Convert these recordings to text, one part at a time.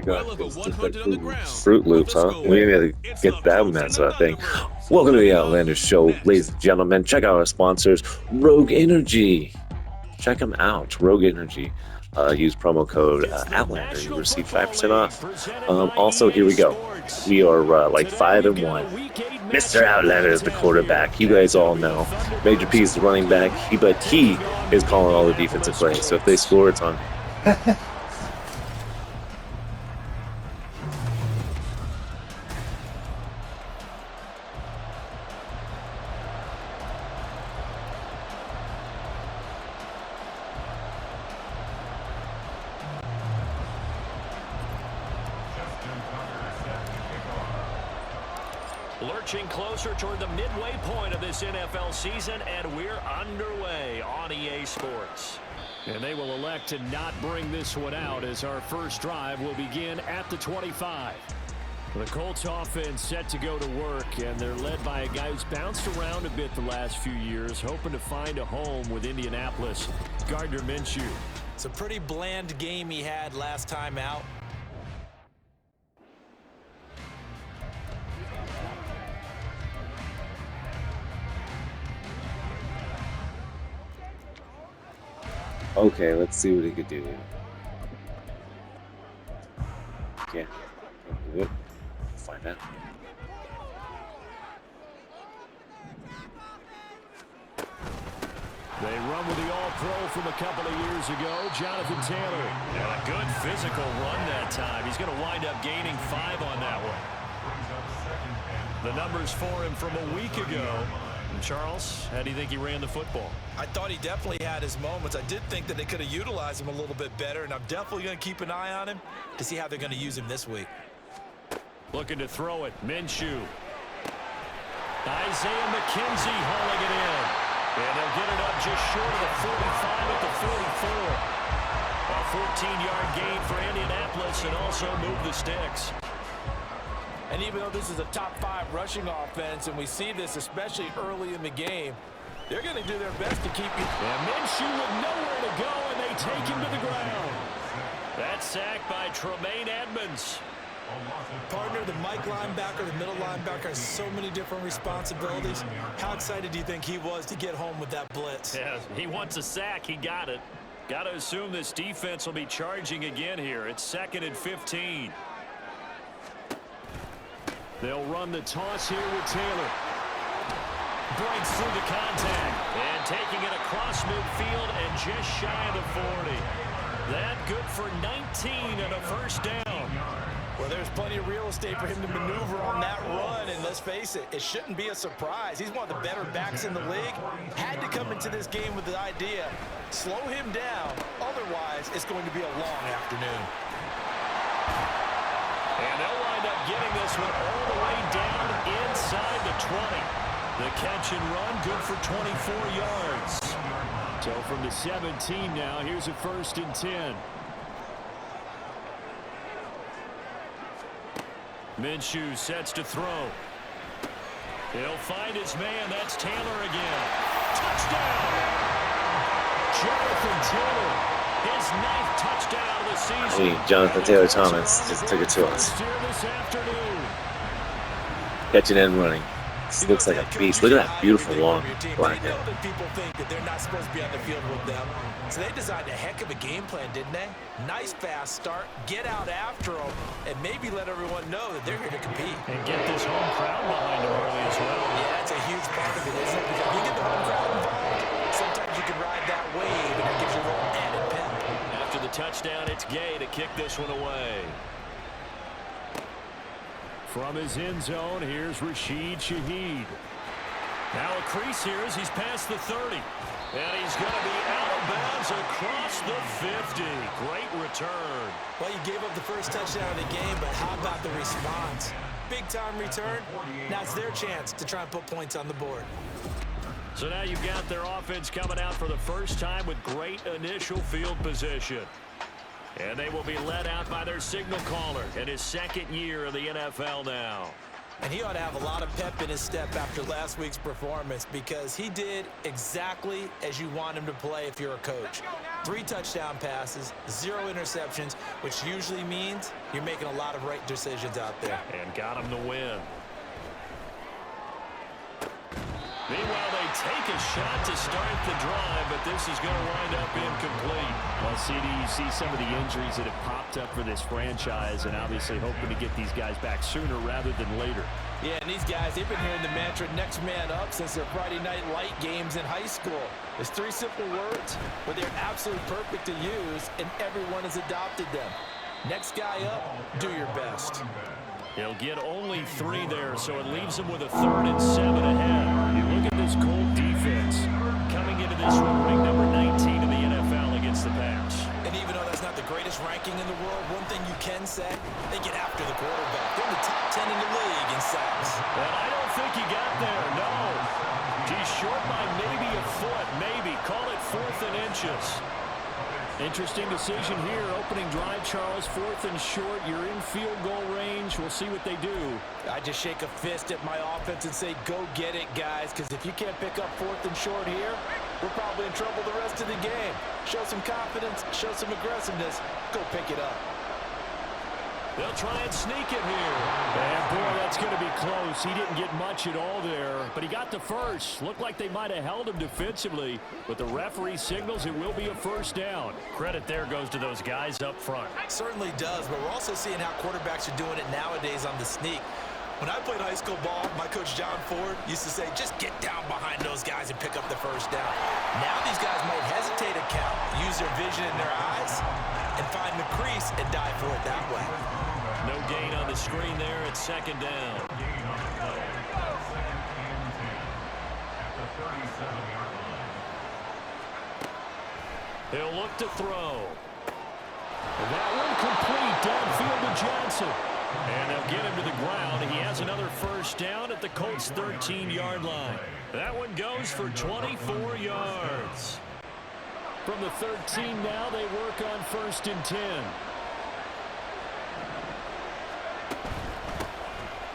god, well over it's just like 100 on the ground. Fruit With Loops, the huh? score, We need to it's get the that Colts that and the sort of thing. Thunderbirds. Welcome to the Coming Outlander up Show, ladies next. and gentlemen. Check out our sponsors, Rogue Energy. Check them out, Rogue Energy. Use promo code It's the Outlander. You National receive Football 5% League off. presented by Also, here EA we go. Sports. We are like Today five we've and got one. a Week 8 Mr. matchup Outlander on is the tap here, quarterback. You as guys it'll all be the know. Major Thunderbirds P of is the running back. Brooklyn But he taking on is the calling all the defensive Indianapolis plays. So if they Colts. score, it's on. Lurching closer toward the midway point of this NFL season, and we're underway on EA Sports. And they will elect to not bring this one out as our first drive will begin at the 25. The Colts offense set to go to work, and they're led by a guy who's bounced around a bit the last few years, hoping to find a home with Indianapolis. Gardner Minshew. It's a pretty bland game he had last time out. Okay, let's see what he could do here. Okay, do it. Find out. They run with the all-pro from a couple of years ago, Jonathan Taylor. And a good physical run that time. He's going to wind up gaining 5 on that one. The numbers for him from a week ago. And Charles, how do you think he ran the football? I thought he definitely had his moments. I did think that they could have utilized him a little bit better, and I'm definitely going to keep an eye on him to see how they're going to use him this week. Looking to throw it. Minshew. Isaiah McKenzie hauling it in. And they'll get it up just short of the 45 at the 44. A 14-yard gain for Indianapolis and also move the sticks. And even though this is a top 5 rushing offense, and we see this especially early in the game, they're going to do their best to keep you. And Minshew with nowhere to go, and they take him to the ground. That's sacked by Tremaine Edmonds. Partner, the Mike linebacker, the middle linebacker, has so many different responsibilities. How excited do you think he was to get home with that blitz? Yeah, he wants a sack. He got it. Got to assume this defense will be charging again here. It's 2nd and 15. They'll run the toss here with Taylor. Breaks through the contact. And taking it across midfield and just shy of the 40. That good for 19 and a first down. Well, there's plenty of real estate for him to maneuver on that run, and let's face it, it shouldn't be a surprise. He's one of the better backs in the league. Had to come into this game with the idea, slow him down, otherwise it's going to be a long afternoon. And they'll wind up getting this one all the way down inside the 20. The catch and run, good for 24 yards. So from the 17 now, here's a 1st and 10. Minshew sets to throw. He'll find his man. That's Taylor again. Touchdown! Jonathan Taylor, his 9th touchdown of the season. Hey, Jonathan Taylor Thomas just took it to us. This afternoon. Catching and running. This looks like a beast. Look at that beautiful long black They hair. know that people think that they're not supposed to be on the field with them. So they designed a heck of a game plan, didn't they? Nice fast start, get out after them, and maybe let everyone know that they're here to compete. And get this home crowd behind him early as well. Yeah, that's a huge part of it, isn't it? Because you get the home crowd involved, sometimes you can ride that wave, and it gives you a little added pep. After the touchdown, it's Gay to kick this one away. From his end zone, here's Rashid Shaheed. Now a crease here as he's past the 30. And he's going to be out of bounds across the 50. Great return. Well, you gave up the first touchdown of the game, but how about the response? Big-time return. Now it's their chance to try and put points on the board. So now you've got their offense coming out for the first time with great initial field position. And they will be led out by their signal caller in his 2nd year in the NFL now. And he ought to have a lot of pep in his step after last week's performance because he did exactly as you want him to play if you're a coach. 3 touchdown passes, 0 interceptions, which usually means you're making a lot of right decisions out there. And got him to win. Meanwhile, they take a shot to start the drive, but this is going to wind up incomplete. Well, CD, you see some of the injuries that have popped up for this franchise, and obviously hoping to get these guys back sooner rather than later. Yeah, and these guys, they've been hearing the mantra next man up since their Friday night light games in high school. It's 3 simple words, but they're absolutely perfect to use, and everyone has adopted them. Next guy up, do your best. He'll get only 3 there, so it leaves him with a 3rd and 7 ahead. You look at this Colt defense coming into this one, ranked number 19 in the NFL against the pass. And even though that's not the greatest ranking in the world, one thing you can say, they get after the quarterback. They're in the top 10 in the league in sacks. And I don't think he got there, no. He's short by maybe a foot, maybe. Call it 4th and inches. Interesting decision here. Opening drive, Charles, 4th and short. You're in field goal range. We'll see what they do. I just shake a fist at my offense and say, go get it, guys, because if you can't pick up 4th and short here, we're probably in trouble the rest of the game. Show some confidence, show some aggressiveness, go pick it up. They'll try and sneak it here. And boy, that's going to be close. He didn't get much at all there, but he got the first. Looked like they might have held him defensively, but the referee signals it will be a 1st down. Credit there goes to those guys up front. Certainly does, but we're also seeing how quarterbacks are doing it nowadays on the sneak. When I played high school ball, my coach John Ford used to say, just get down behind those guys and pick up the 1st down. Now these guys might hesitate a count, use their vision in their eyes, and find the crease and dive for it that way. No gain on the screen there at 2nd down. He'll look to throw. That one complete downfield to Johnson. And they'll get him to the ground. He has another 1st down at the Colts' 13-yard line. That one goes for 24 yards. From the 13 now, they work on 1st and 10.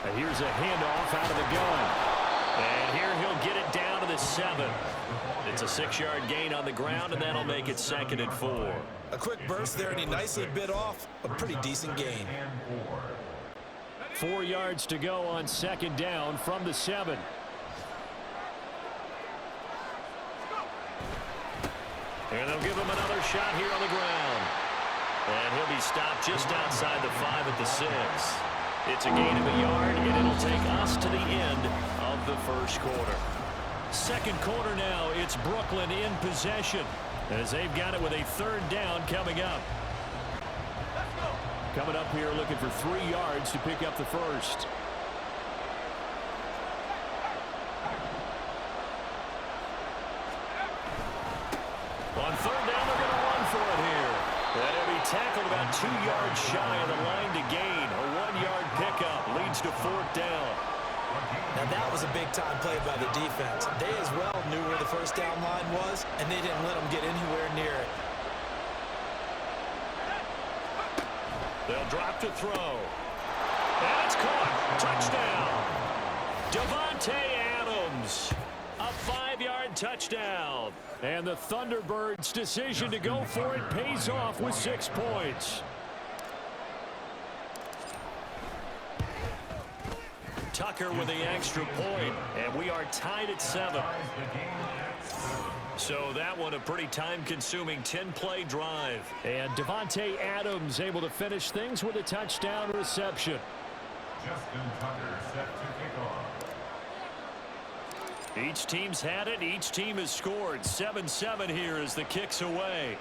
And here's a handoff out of the gun. And here he'll get it down to the 7. It's a 6-yard gain on the ground, and that'll make it 2nd and 4. A quick burst there, and he nicely bit off a pretty decent gain. 4 yards to go on 2nd down from the 7. And they'll give him another shot here on the ground. And he'll be stopped just outside the 5 at the 6. It's a gain of a yard, and it'll take us to the end of the 1st quarter. 2nd quarter now, it's Brooklyn in possession, as they've got it with a 3rd down coming up. Coming up here looking for 3 yards to pick up the 1st. On 3rd down, they're going to run for it here. And he'll be tackled about 2 yards shy of the line to gain. A 1-yard pickup leads to 4th down. Now that was a big-time play by the defense. They as well knew where the 1st down line was, and they didn't let them get anywhere near it. They'll drop to throw. And it's caught. Touchdown. Davante Adams. A 5-yard touchdown. And the Thunderbirds' decision to go for it pays off with 6 points. Tucker with the extra point, and we are tied at 7. So that one a pretty time-consuming 10-play drive. And Davante Adams able to finish things with a touchdown reception. Justin Tucker set to kick off. Each team's had it. Each team has scored. 7-7 here as the kick's away.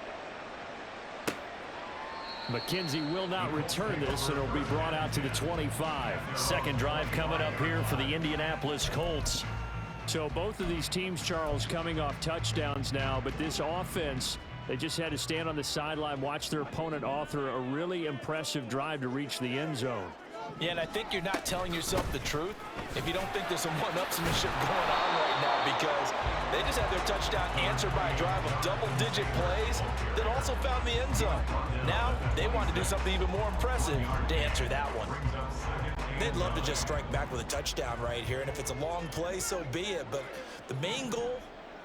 McKenzie will not return this, and it'll be brought out to the 25. 2nd drive coming up here for the Indianapolis Colts. So both of these teams, Charles, coming off touchdowns now, but this offense, they just had to stand on the sideline, watch their opponent author a really impressive drive to reach the end zone. Yeah, and I think you're not telling yourself the truth if you don't think there's some one-upsmanship going on right now, because they just had their touchdown answered by a drive of double-digit plays that also found the end zone. Now they want to do something even more impressive to answer that one. They'd love to just strike back with a touchdown right here, and if it's a long play, so be it. But the main goal,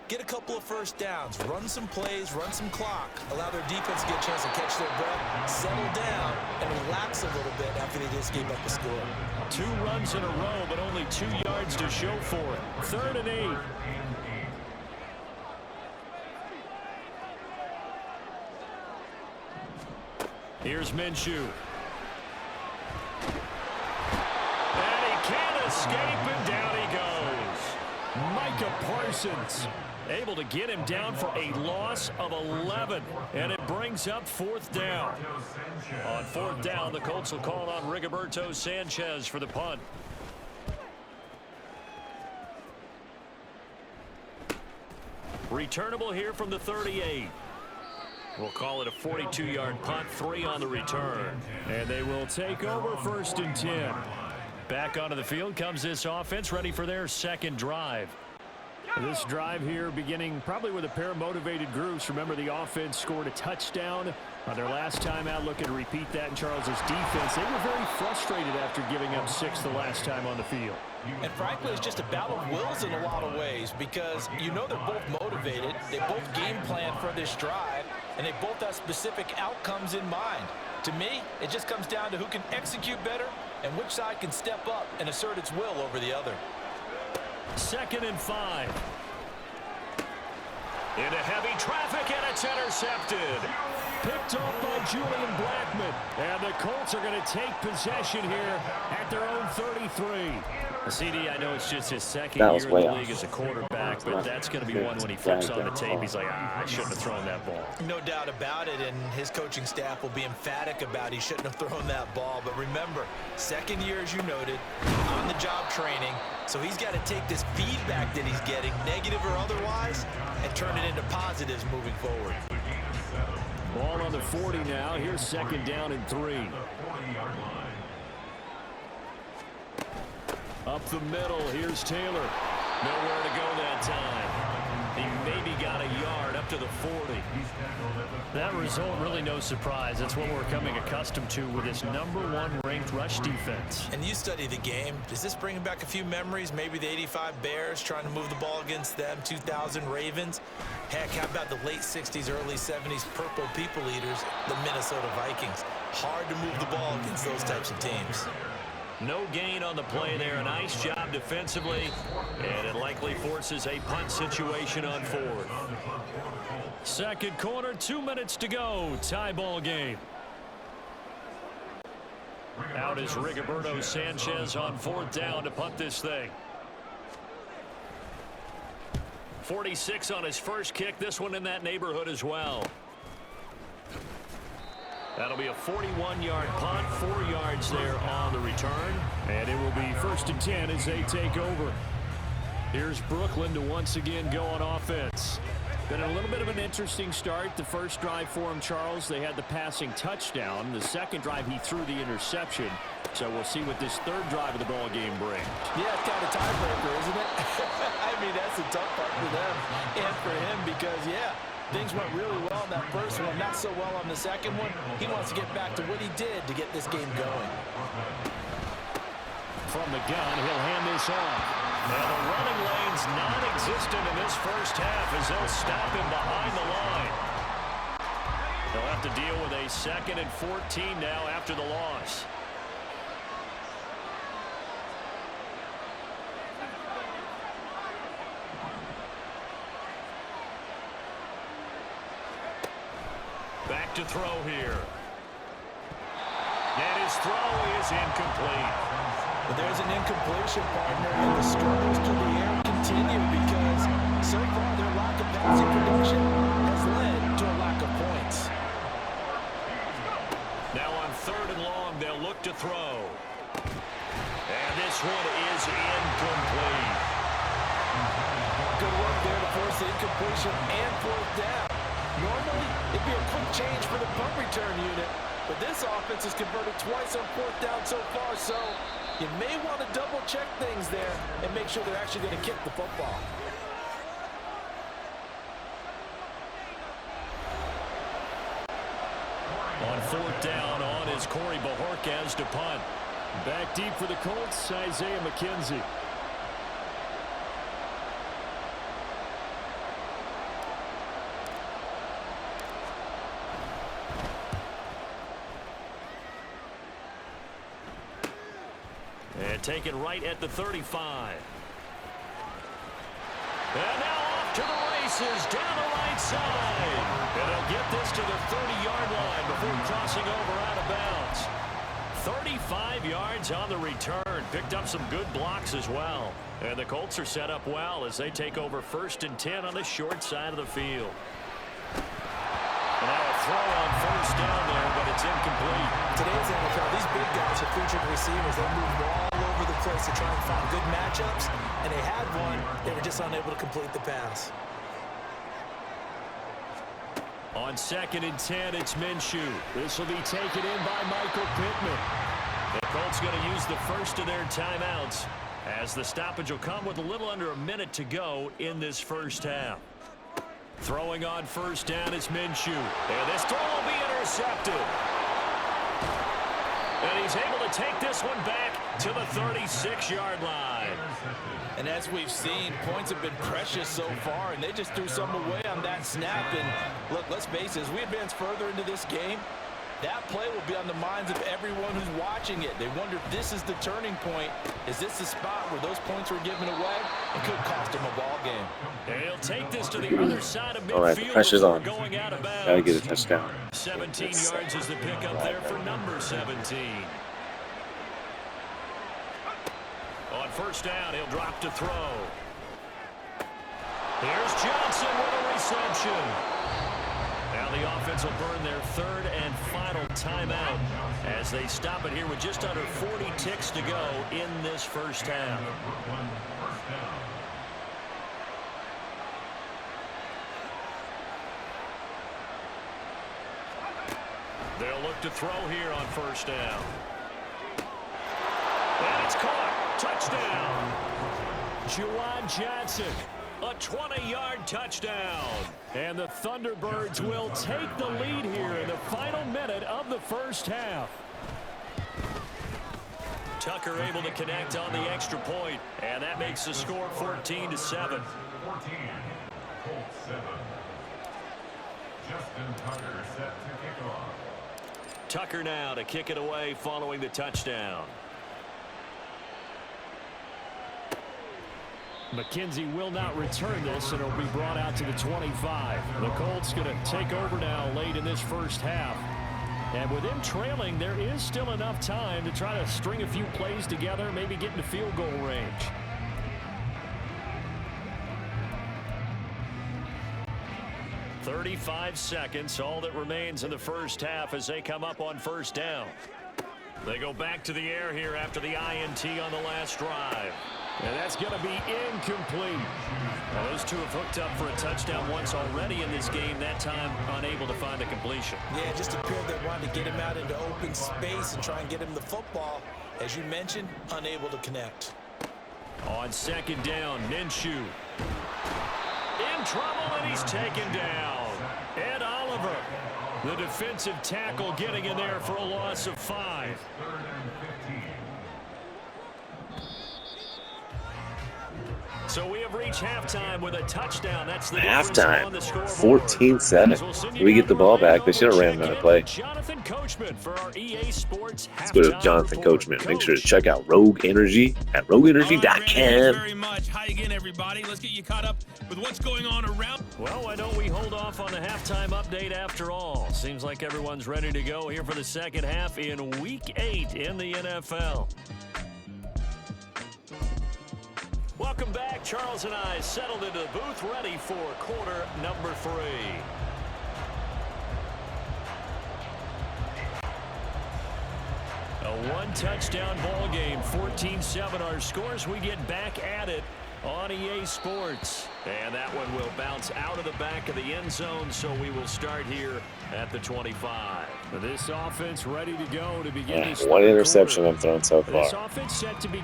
get a couple of first downs, run some plays, run some clock, allow their defense to get a chance to catch their breath, settle down, and relax a little bit after they just gave up a score. 2 runs in a row, but only 2 yards to show for it. 3rd and 8. Here's Minshew. And he can't escape, and down he goes. Micah Parsons able to get him down for a loss of 11. And it brings up 4th down. On 4th down, the Colts will call on Rigoberto Sanchez for the punt. Returnable here from the 38. We'll call it a 42-yard punt, 3 on the return. And they will take over 1st and 10. Back onto the field comes this offense, ready for their 2nd drive. This drive here beginning probably with a pair of motivated groups. Remember, the offense scored a touchdown on their last time out. Looking to repeat that in Charles' defense. They were very frustrated after giving up 6 the last time on the field. And frankly, it's just a battle of wills in a lot of ways because you know they're both motivated. They both game plan for this drive, and they both have specific outcomes in mind. To me, it just comes down to who can execute better and which side can step up and assert its will over the other. 2nd and 5. Into heavy traffic, and it's intercepted. Picked off by Julian Blackmon. And the Colts are going to take possession here at their own 33. CD, I know it's just his 2nd year in the league as a quarterback, but that's going to be one when he flips on the tape. He's like, I shouldn't have thrown that ball. No doubt about it, and his coaching staff will be emphatic about he shouldn't have thrown that ball. But remember, 2nd year, as you noted, on-the-job training, so he's got to take this feedback that he's getting, negative or otherwise, and turn it into positives moving forward. Ball on the 40 now. Here's 2nd down and 3. Up the middle, here's Taylor. Nowhere to go that time. He maybe got a yard up to the 40. That result, really no surprise. That's what we're coming accustomed to with this #1 ranked rush defense. And you study the game. Does this bring back a few memories? Maybe the 85 Bears trying to move the ball against them, 2000 Ravens. Heck, how about the late 60s, early 70s Purple People Eaters, the Minnesota Vikings? Hard to move the ball against those types of teams. No gain on the play there. A nice job defensively, and it likely forces a punt situation on 4th. 2nd quarter, 2 minutes to go. Tie ball game. Out is Rigoberto Sanchez on 4th down to punt this thing. 46 on his first kick. This one in that neighborhood as well. That'll be a 41-yard punt, 4 yards there on the return. And it will be 1st and 10 as they take over. Here's Brooklyn to once again go on offense. Been a little bit of an interesting start. The first drive for him, Charles, they had the passing touchdown. The 2nd drive, he threw the interception. So we'll see what this 3rd drive of the ball game brings. Yeah, it's kind of a tiebreaker, isn't it? I mean, that's the tough part for them and for him because, yeah, things went really well in that first one, not so well on the 2nd one. He wants to get back to what he did to get this game going. From the gun, he'll hand this off. Now the running lane's non-existent in this first half as they'll stop him behind the line. They'll have to deal with a 2nd and 14 now after the loss. Back to throw here. And his throw is incomplete. But there's an incompletion, partner, and the struggles through the air continue because so far their lack of passing production has led to a lack of points. Now on 3rd and long, they'll look to throw. And this one is incomplete. Good work there to force the incompletion and 4th down. Normally, it'd be a quick change for the punt return unit, but this offense has converted twice on 4th down so far, so you may want to double-check things there and make sure they're actually going to kick the football. On 4th down, on is Corey Bojorquez to punt. Back deep for the Colts, Isaiah McKenzie. And taken right at the 35. And now off to the races down the right side. And he'll get this to the 30-yard line before crossing over out of bounds. 35 yards on the return. Picked up some good blocks as well. And the Colts are set up well as they take over 1st and 10 on the short side of the field. And now a throw on 1st down there, but it's incomplete. Today's NFL, these big guys are featured receivers. They move all over the place to try and find good matchups, and they had one. They were just unable to complete the pass. On 2nd and 10, it's Minshew. This will be taken in by Michael Pittman. The Colts going to use the first of their timeouts as the stoppage will come with a little under a minute to go in this first half. Throwing on 1st down is Minshew. And this throw will be intercepted. And he's able to take this one back to the 36-yard line. And as we've seen, points have been precious so far, and they just threw some away on that snap. And look, let's face it, as we advance further into this game, that play will be on the minds of everyone who's watching it. They wonder if this is the turning point. Is this the spot where those points were given away? It could cost them a ball game. And he'll take this to the other side of midfield. All right, the pressure's on. Going out of bounds. Gotta get a touchdown. 17 yards is the pickup there for number 17. On 1st down, he'll drop to throw. Here's Johnson with a reception. Now the offense will burn their 3rd and final timeout as they stop it here with just under 40 ticks to go in this first half. They'll look to throw here on 1st down. And it's caught. Touchdown. Juwan Johnson. A 20-yard touchdown. And the Thunderbirds will take the lead here in the final minute of the first half. Tucker able to connect on the extra point, and that makes the score 14-7. 14, Colts 7. Justin Tucker set to kick off. Tucker now to kick it away following the touchdown. McKenzie will not return this, and it'll be brought out to the 25. The Colts going to take over now late in this first half. And with them trailing, there is still enough time to try to string a few plays together, maybe get into field goal range. "35 seconds, all that remains in the first half as they come up on 1st down. They go back to the air here after the INT on the last drive. And that's going to be incomplete. Now, those two have hooked up for a touchdown once already in this game, that time unable to find a completion. Yeah, just appeared they wanted to get him out into open space and try and get him the football. As you mentioned, unable to connect. On 2nd down, Minshew. In trouble, and he's taken down. Ed Oliver, the defensive tackle, getting in there for a loss of 5. 3rd and 15. So we have reached halftime with a touchdown. That's the Halftime, on the scoreboard. 14-7. We get the ball back. They should have ran another play. Jonathan Coachman for our EA Sports Let's go to Jonathan Coachman. Make sure to check out Rogue Energy at rogueenergy.com. Thank you very much. Hi again, everybody. Let's get you caught up with what's going on around. Well, why don't we hold off on the halftime update after all? Seems like everyone's ready to go here for the second half in Week 8 in the NFL. Welcome back. Charles and I settled into the booth, ready for quarter number 3. A one-touchdown ball game, 14-7 our scores. We get back at it on EA Sports. And that one will bounce out of the back of the end zone, so we will start here at the 25. This offense ready to go to begin this one interception I've thrown so far.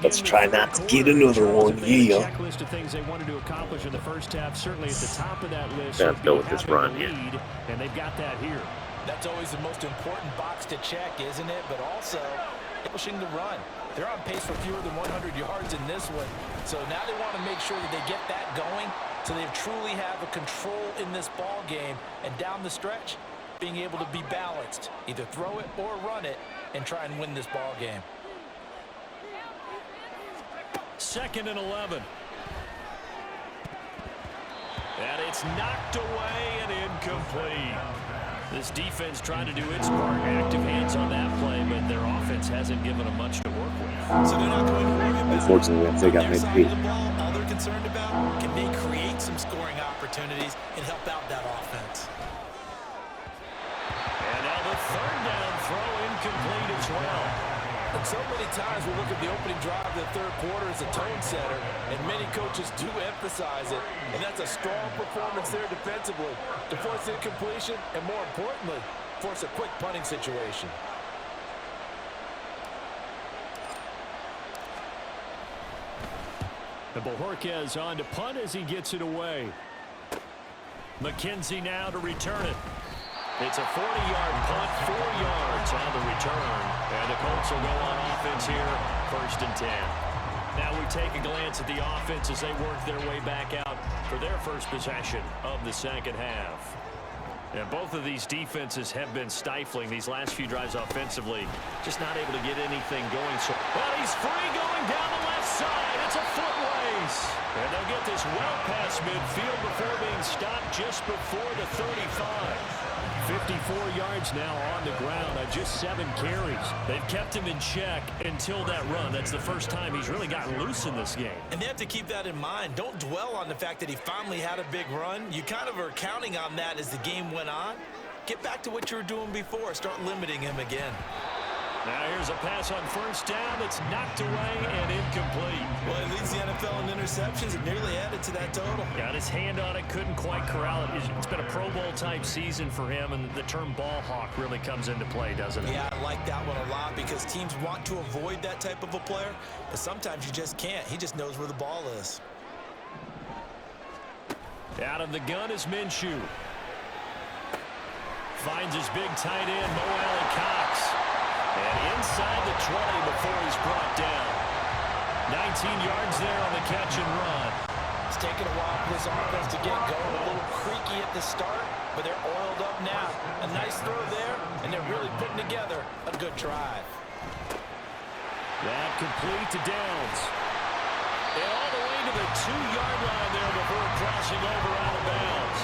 Let's try not to get another one. Yeah. Checklist of things they wanted to accomplish in the first half. Certainly at the top of that list. Gonna have to go with this run here. And they've got that here. That's always the most important box to check, isn't it? But also, pushing the run. They're on pace for fewer than 100 yards in this one. So now they want to make sure that they get that going so they truly have a control in this ball game. And down the stretch, being able to be balanced. Either throw it or run it and try and win this ball game. 2nd and 11. And it's knocked away and incomplete. This defense trying to do its part. Active hands on that play, but their offense hasn't given them much to work with. So they're not going to worry about Unfortunately, if they got their side midfield. of the ball. All they're concerned about, can they create some scoring opportunities and help out that offense? And now the 3rd down throw incomplete as well. And so many times we look at the opening drive of the third quarter as a tone setter, and many coaches do emphasize it, and that's a strong performance there defensively to force incompletion and, more importantly, force a quick punting situation. And Bojorquez on to punt as he gets it away. McKenzie now to return it. It's a 40-yard punt, 4 yards on the return. And the Colts will go on offense here, 1st and 10. Now we take a glance at the offense as they work their way back out for their first possession of the 2nd half. And both of these defenses have been stifling these last few drives offensively. Just not able to get anything going. So, well, he's free going down the left side. It's a foot race. And they'll get this well past midfield before being stopped just before the 35. 54 yards now on the ground on just 7 carries. They've kept him in check until that run. That's the first time he's really gotten loose in this game. And they have to keep that in mind. Don't dwell on the fact that he finally had a big run. You kind of are counting on that as the game went on. Get back to what you were doing before. Start limiting him again. Now here's a pass on 1st down that's knocked away and incomplete. Well, he leads the NFL in interceptions and nearly added to that total. Got his hand on it, couldn't quite corral it. It's been a Pro Bowl type season for him, and the term ball hawk really comes into play, doesn't it? Yeah, I like that one a lot because teams want to avoid that type of a player, and sometimes you just can't. He just knows where the ball is. Out of the gun is Minshew. Finds his big tight end, Mo Alley Cox. And inside the 20 before he's brought down. 19 yards there on the catch and run. It's taken a while for this offense to get going. A little creaky at the start, but they're oiled up now. A nice throw there, and they're really putting together a good drive. That complete to Downs. And all the way to the 2-yard line there before crossing over out of bounds.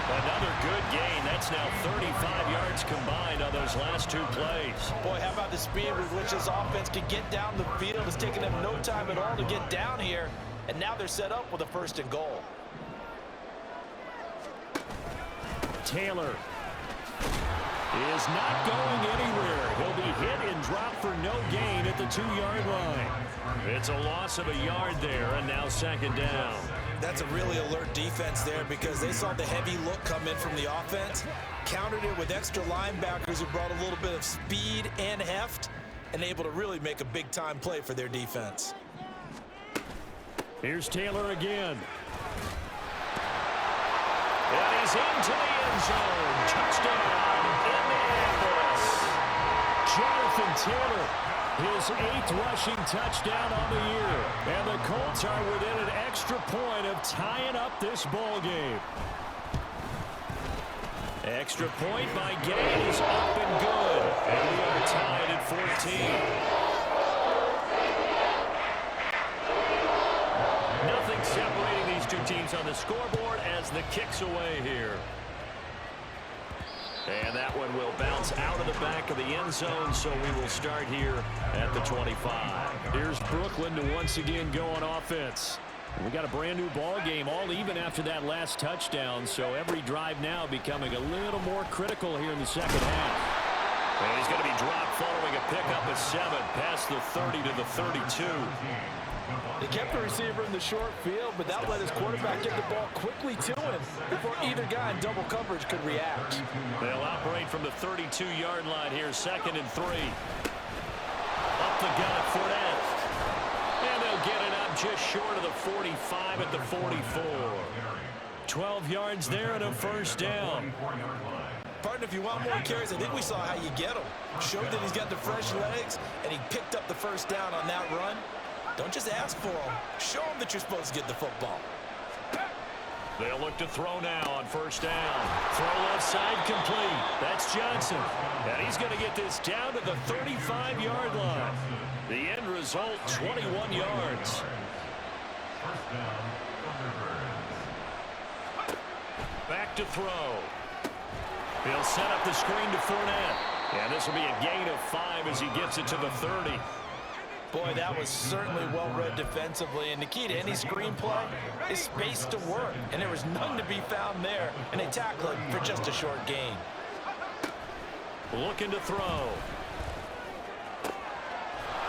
Another good gain. That's now 35 yards combined on those last 2 plays. Boy, how about the speed with which this offense can get down the field? It's taken them no time at all to get down here, and now they're set up with a 1st and goal. Taylor is not going anywhere. He'll be hit and dropped for no gain at the 2-yard line. It's a loss of a yard there, and now 2nd down. That's a really alert defense there because they saw the heavy look come in from the offense, countered it with extra linebackers who brought a little bit of speed and heft, and able to really make a big-time play for their defense. Here's Taylor again. And he's into the end zone. Touchdown, Indianapolis. Jonathan Taylor, his 8th rushing touchdown on the year. And the Colts are within an extra point of tying up this ball game. Extra point by Gay is up and good. And we are tied at 14. Nothing separating these 2 teams on the scoreboard as the kick's away here. And that one will bounce out of the back of the end zone, so we will start here at the 25. Here's Brooklyn to once again go on offense. And we got a brand new ball game, all even after that last touchdown, so every drive now becoming a little more critical here in the 2nd half. And he's going to be dropped following a pickup of 7 past the 30 to the 32. They kept the receiver in the short field, but that let his quarterback get the ball quickly to him before either guy in double coverage could react. They'll operate from the 32-yard line here, 2nd and 3. Up the gut, Fournette. And they'll get it up just short of the 45 at the 44. 12 yards there and a 1st down. Partner, if you want more carries, I think we saw how you get them. Showed that he's got the fresh legs, and he picked up the first down on that run. Don't just ask for them. Show them that you're supposed to get the football. They'll look to throw now on first down. Throw left side complete. That's Johnson. And he's going to get this down to the 35-yard line. The end result, 21 yards. First down, Thunderbirds. Back to throw. He'll set up the screen to Fournette. And this will be a gain of 5 as he gets it to the 30. Boy, that was certainly well-read defensively. And the key to any screenplay is space to work. And there was none to be found there. And they tackle it for just a short gain. Looking to throw.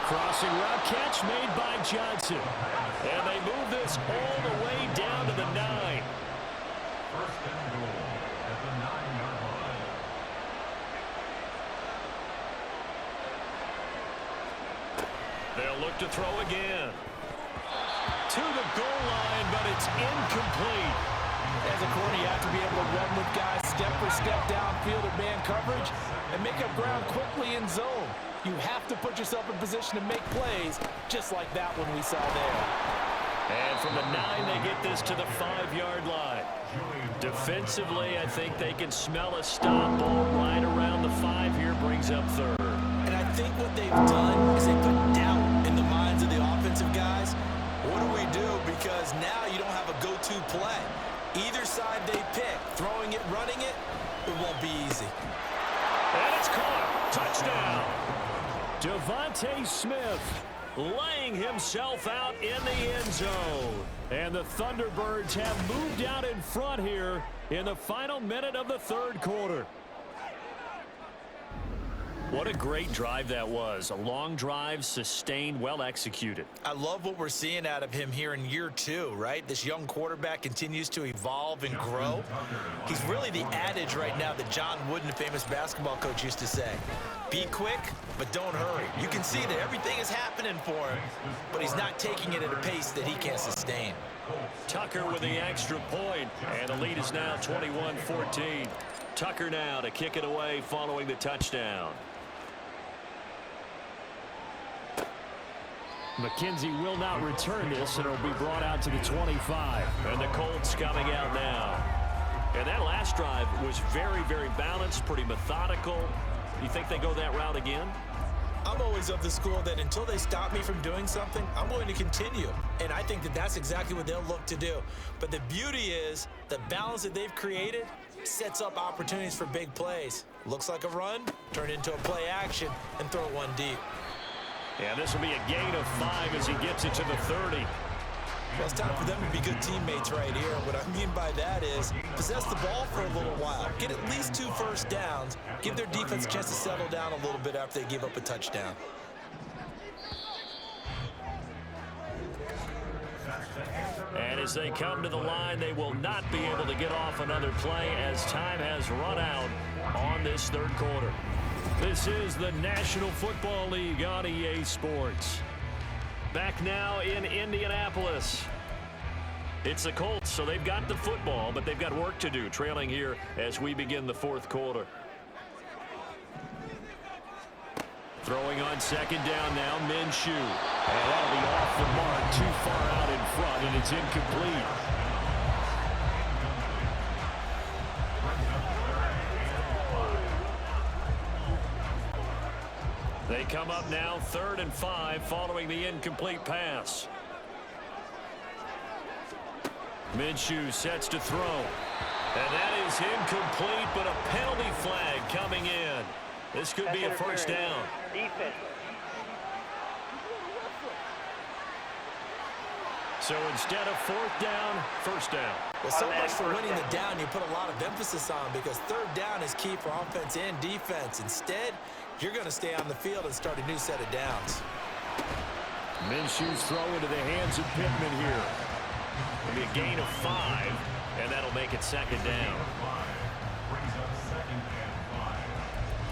Crossing route catch made by Johnson. And they move this all the way down to the 9. First and goal at the 9-yard line. They'll look to throw again. To the goal line, but it's incomplete. As a corner, you have to be able to run with guys step for step downfield at man coverage and make up ground quickly in zone. You have to put yourself in position to make plays, just like that one we saw there. And from the 9, they get this to the 5-yard line. Defensively, I think they can smell a stop ball right around the 5 here, brings up third. And I think what they've done is they put doubt in the minds of the offensive guys. What do we do? Because now you don't have a go-to play. Either side they pick, throwing it, running it, it won't be easy. And it's caught. Touchdown. Devontae Smith laying himself out in the end zone. And the Thunderbirds have moved out in front here in the final minute of the third quarter. What a great drive that was. A long drive, sustained, well executed. I love what we're seeing out of him here in year 2, right? This young quarterback continues to evolve and grow. He's really the adage right now that John Wooden, the famous basketball coach, used to say. Be quick, but don't hurry. You can see that everything is happening for him, but he's not taking it at a pace that he can't sustain. Tucker with the extra point, and the lead is now 21-14. Tucker now to kick it away following the touchdown. McKenzie will not return this, and it'll be brought out to the 25. And the Colts coming out now. And that last drive was very, very balanced, pretty methodical. You think they go that route again? I'm always of the school that until they stop me from doing something, I'm going to continue. And I think that that's exactly what they'll look to do. But the beauty is the balance that they've created sets up opportunities for big plays. Looks like a run, turn into a play action, and throw one deep. Yeah, this will be a gain of 5 as he gets it to the 30. Well, it's time for them to be good teammates right here. What I mean by that is possess the ball for a little while. Get at least 2 first downs. Give their defense a chance to settle down a little bit after they give up a touchdown. And as they come to the line, they will not be able to get off another play as time has run out on this third quarter. This is the National Football League on EA Sports. Back now in Indianapolis. It's the Colts, so they've got the football, but they've got work to do, trailing here as we begin the fourth quarter. Throwing on second down now, Minshew. And that'll be off the mark, too far out in front, and it's incomplete. They come up now 3rd and 5 following the incomplete pass. Minshew sets to throw. And that is incomplete, but a penalty flag coming in. This could be a first down. So instead of 4th down, first down. Well, so much for winning the down you put a lot of emphasis on, because 3rd down is key for offense and defense. Instead, you're going to stay on the field and start a new set of downs. Minshew's throw into the hands of Pittman here. It'll be a gain of 5, and that'll make it second down. Brings up second and 5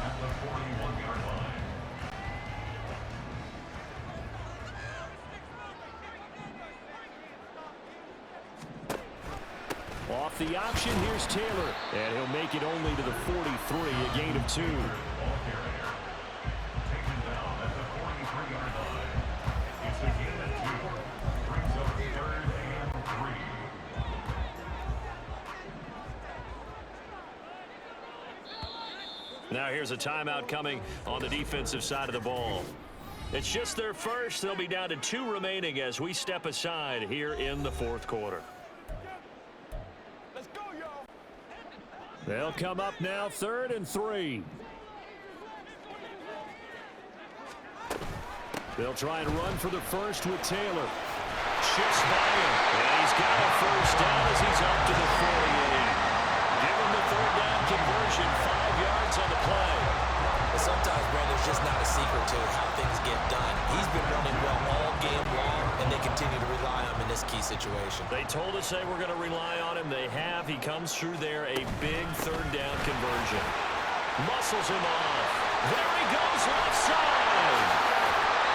at the 41-yard line. Off the option, here's Taylor. And he'll make it only to the 43, a gain of 2. Taken down at the 43-yard line. It's a gain of 2. Brings up 3rd and 3. Now here's a timeout coming on the defensive side of the ball. It's just their first. They'll be down to 2 remaining as we step aside here in the 4th quarter. Let's go, y'all. They'll come up now 3rd and 3. They'll try and run for the first with Taylor. Shifts by him. And he's got a first down as he's up to the 48. Give him the 3rd down conversion. 5 yards on the play. But sometimes, Brandon, there's just not a secret to how things get done. He's been running well all game long, and they continue to rely on him in this key situation. They told us they were going to rely on him. They have. He comes through there, a big 3rd down conversion. Muscles him off. There he goes, left side.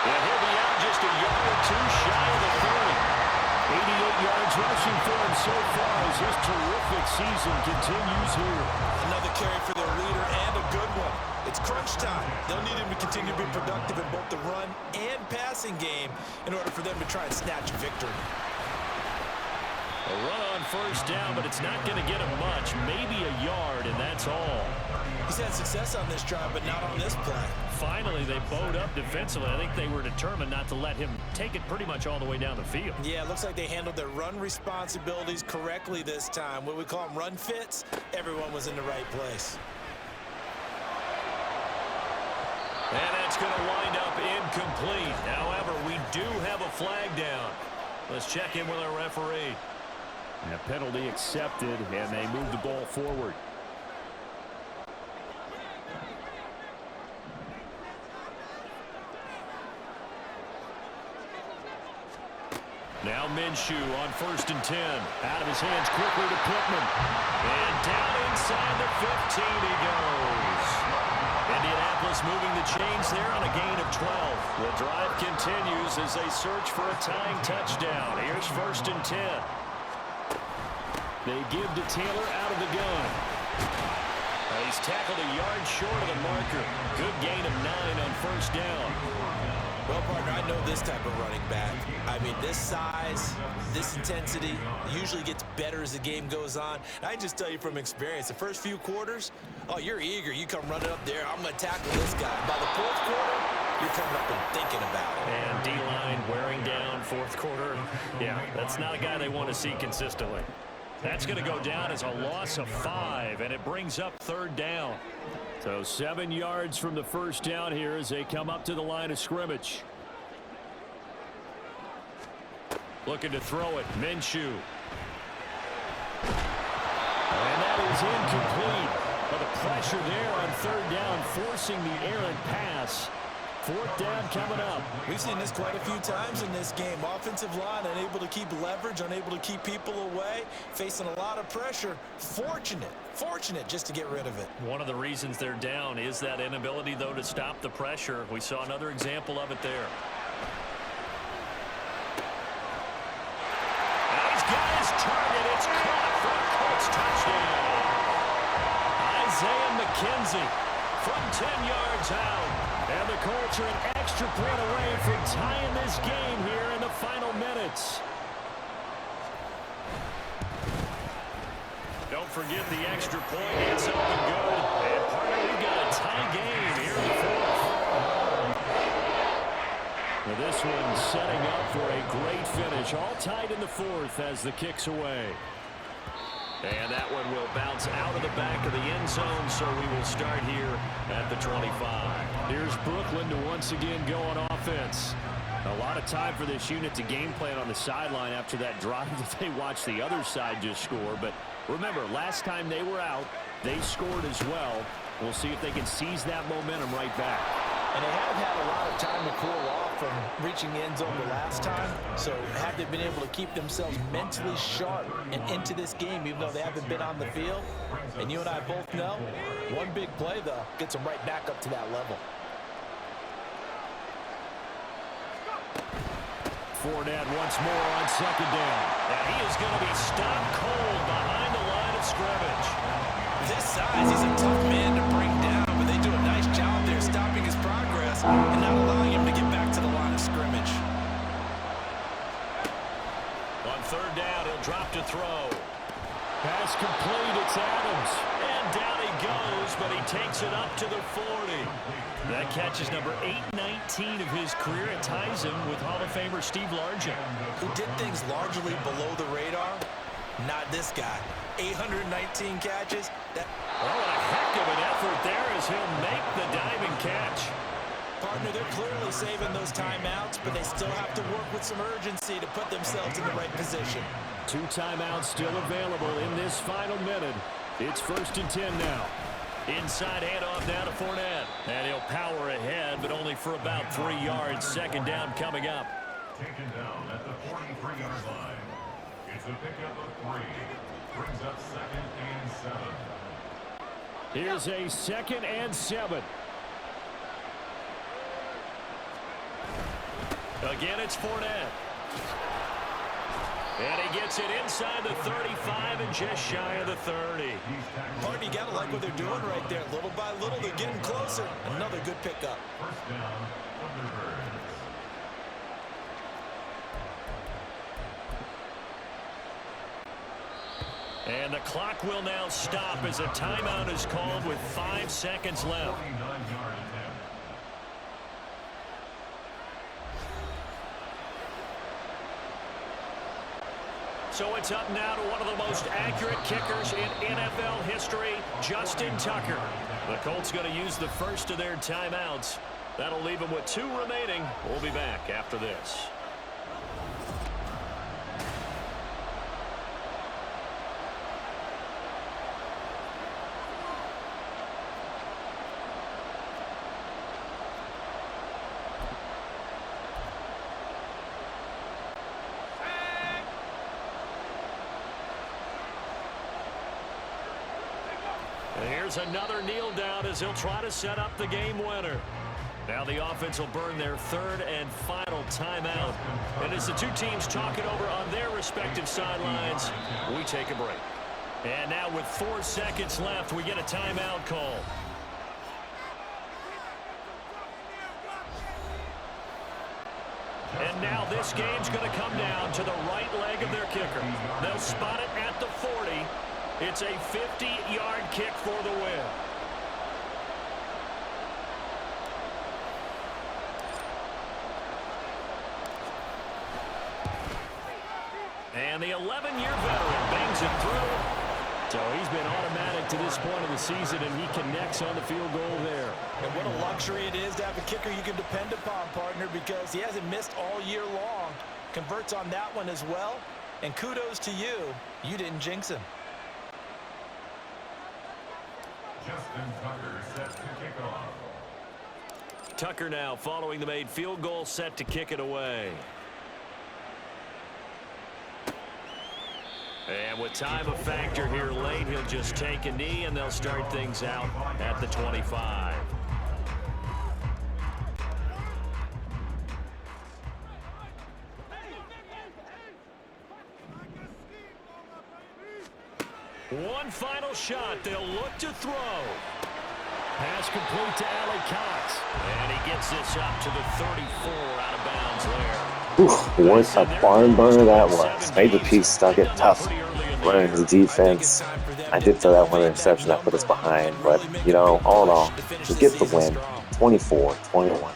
And he'll be out just a yard or 2 shy of the 30. 88 yards rushing for him so far as his terrific season continues here. Another carry for their leader and a good one. It's crunch time. They'll need him to continue to be productive in both the run and passing game in order for them to try and snatch a victory. A run on first down, but it's not going to get him much. Maybe a yard, and that's all. He's had success on this drive, but not on this play. Finally, they bowed up defensively. I think they were determined not to let him take it pretty much all the way down the field. Yeah, it looks like they handled their run responsibilities correctly this time. What we call them run fits, everyone was in the right place. And that's going to wind up incomplete. However, we do have a flag down. Let's check in with our referee. And a penalty accepted, and they move the ball forward. Now Minshew on 1st and 10. Out of his hands quickly to Pittman. And down inside the 15 he goes. Indianapolis moving the chains there on a gain of 12. The drive continues as they search for a tying touchdown. Here's 1st and 10. They give to Taylor out of the gun. He's tackled a yard short of the marker. Good gain of 9 on 1st down. Well, partner, I know this type of running back. I mean, this size, this intensity usually gets better as the game goes on. I can just tell you from experience, the first few quarters, oh, you're eager. You come running up there, I'm going to tackle this guy. By the 4th quarter, you're coming up and thinking about it. And D-line wearing down 4th quarter. Yeah, that's not a guy they want to see consistently. That's going to go down as a loss of 5, and it brings up 3rd down. So 7 yards from the first down here as they come up to the line of scrimmage. Looking to throw it, Minshew. And that is incomplete. But the pressure there on 3rd down, forcing the errant pass. 4th down coming up. We've seen this quite a few times in this game. Offensive line unable to keep leverage, unable to keep people away, facing a lot of pressure. Fortunate just to get rid of it. One of the reasons they're down is that inability, though, to stop the pressure. We saw another example of it there. And he's got his target. It's caught for a Colts touchdown. Isaiah McKenzie from 10 yards out. And the Colts are an extra point away from tying this game here in the final minutes. Don't forget the extra point. It's up and good. And partner, we've got a tie game here in the 4th. Well, this one setting up for a great finish. All tied in the 4th as the kick's away. And that one will bounce out of the back of the end zone, so we will start here at the 25. Here's Brooklyn to once again go on offense. A lot of time for this unit to game plan on the sideline after that drive that they watched the other side just score. But remember, last time they were out, they scored as well. We'll see if they can seize that momentum right back. And they have had a lot of time to cool off from reaching the end zone the last time. So have they been able to keep themselves mentally sharp and into this game, even though they haven't been on the field? And you and I both know, one big play, though, gets them right back up to that level. Fournette once more on 2nd down. And he is going to be stopped cold behind the size. He's a tough man to bring down, but they do a nice job there stopping his progress and not allowing him to get back to the line of scrimmage. On third down, he'll drop to throw. Pass complete, it's Adams. And down he goes, but he takes it up to the 40. That catch is number 819 of his career. It ties him with Hall of Famer Steve Largent, who did things largely below the radar. Not this guy. 819 catches. Oh, a heck of an effort there as he'll make the diving catch. Partner, they're clearly saving those timeouts, but they still have to work with some urgency to put themselves in the right position. 2 timeouts still available in this final minute. It's 1st and 10 now. Inside handoff now to Fournette. And he'll power ahead, but only for about 3 yards. 2nd down coming up. Taken down at the 43-yard line. It's a pickup of 3. Brings up 2nd and 7. Here's a 2nd and 7. Again, it's Fournette. And he gets it inside the 35 and just shy of the 30. Martin, you got to like what they're doing right there. Little by little, they're getting closer. Another good pickup. First down, Thunderbirds. And the clock will now stop as a timeout is called with 5 seconds left. 49-yard attempt. So it's up now to one of the most accurate kickers in NFL history, Justin Tucker. The Colts going to use the first of their timeouts. That'll leave them with 2 remaining. We'll be back after this. And here's another kneel down as he'll try to set up the game winner. Now the offense will burn their 3rd and final timeout. And as the 2 teams talk it over on their respective sidelines, we take a break. And now with 4 seconds left, we get a timeout call. And now this game's going to come down to the right leg of their kicker. They'll spot it at the 40. It's a 50-yard kick for the win. And the 11-year veteran bangs it through. So he's been automatic to this point of the season, and he connects on the field goal there. And what a luxury it is to have a kicker you can depend upon, partner, because he hasn't missed all year long. Converts on that one as well. And kudos to you. You didn't jinx him. Justin Tucker set to kick off. Tucker now following the made field goal, set to kick it away. And with time a factor here late, he'll just take a knee and they'll start things out at the 25. One final shot. They'll look to throw. Pass complete to Allie Cox. And he gets this up to the 34 out of bounds there. Ooh, what a barn burner that was. Made the piece stuck it tough. Running the defense. I did throw that one interception that put us behind. But, you know, all in all, we get the win. 24-21.